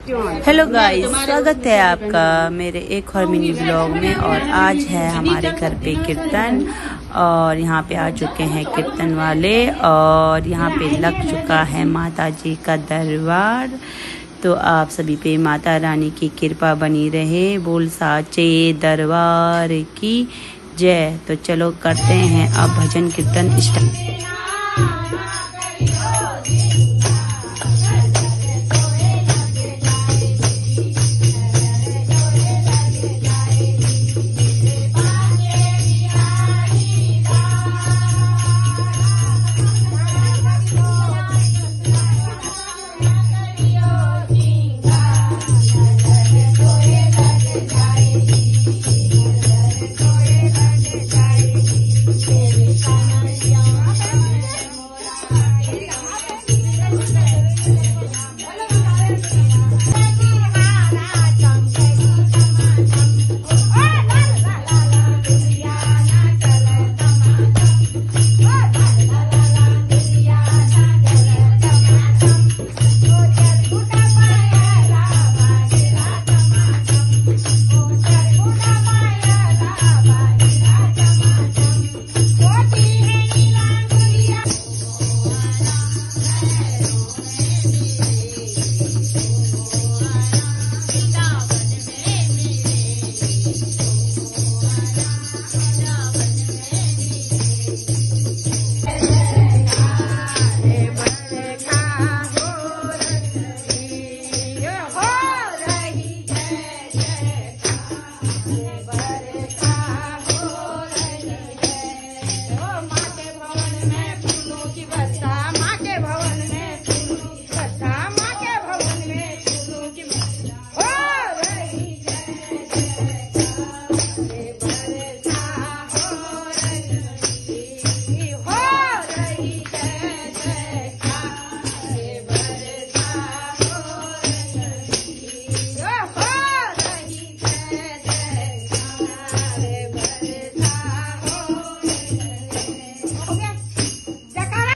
Hello guys, स्वागत है आपका मेरे एक और मिनी ब्लॉग में। और आज है हमारे घर पे कीर्तन और यहाँ पे आ चुके हैं कीर्तन वाले और यहाँ पे लग चुका है माता जी का दरबार। तो आप सभी पे माता रानी की कृपा बनी रहे। बोल साचे दरबार की जय। तो चलो करते हैं अब भजन कीर्तन स्टार्ट।